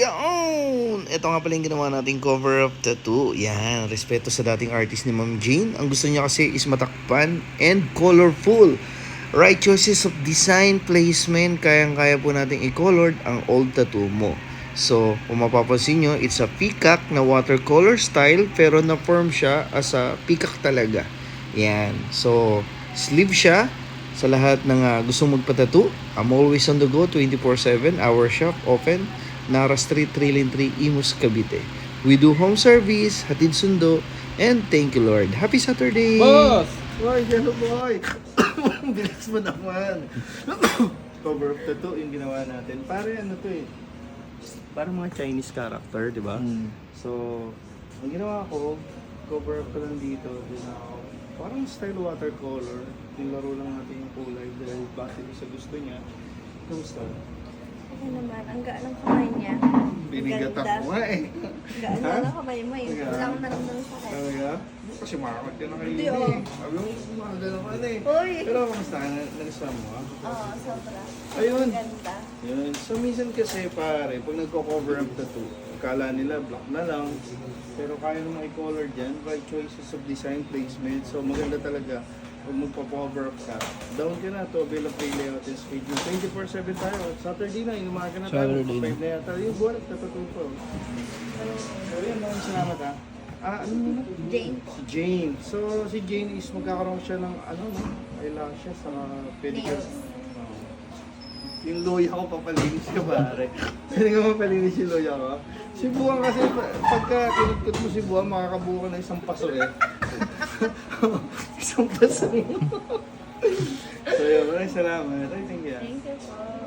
Yan! Ito nga pala yung ginawa nating cover-up tattoo. Yan, respeto sa dating artist ni Ma'am Jane. Ang gusto niya kasi is matakpan and colorful. Right choices of design, placement, kayang-kaya po nating i-colored ang old tattoo mo. So, kung mapapansin nyo, it's a peacock na watercolor style pero na-form siya as a peacock talaga. Yan. So, sleeve siya sa lahat ng gustong magpa-tattoo. I'm always on the go, 24/7. Our shop open, Nara Street, Trillion 3, Imus, Cavite. We do home service, hatid sundo, and thank you Lord. Happy Saturday! Boss! Boy, hello boy! Bilis mo naman. Cover up tattoo yung ginawa natin. Pare ano to eh. Parang mga Chinese character, di ba? So, ang ginawa ko, cover up ko lang dito. Din ako. Parang style watercolor. Nilaro lang natin yung kulay dahil base sa gusto niya. Kamusta? Okay naman, ang gaan ng kamay niya. Binigatak mo nga eh. Gaan Ha? na ng kamay mo eh. Gaan? Wala akong naramdaman sa akin. Talaga? Kasi makakot ka na kayo Hindi, eh. oh. Sabi mo, umaga naman eh. Uy! Pero kamusta? Nagustuhan mo ah? Oo, sobra. Ayun. Ang ganda. Yun. So minsan kasi pare, pag nagko-cover up tattoo, akala nila black na lang. Pero kaya naman i-color dyan by choices of design placement. So maganda talaga pag magpa-cover up ka. Down ka na to avail of free layout and schedule. 24/7 tayo. Saturday na, inumaga na tayo. Saturday na. 5 na yata. Yung buwan nagtatattoo po. So yun, maraming salamat ha. Ano nila? Jane. Si Jane. So si Jane is magkakaroon siya ng ano, no? Eyelashes sa pedicure. Nails. Yung luya ko papalinis ka pare. Hindi nga mapalinis yung luya ko. Si Buwang kasi pagka kinutut mo si Buwang makakabuo ka ng isang paso eh. Isang paso. So yun, maraming salamat. I think yeah. Thank you po.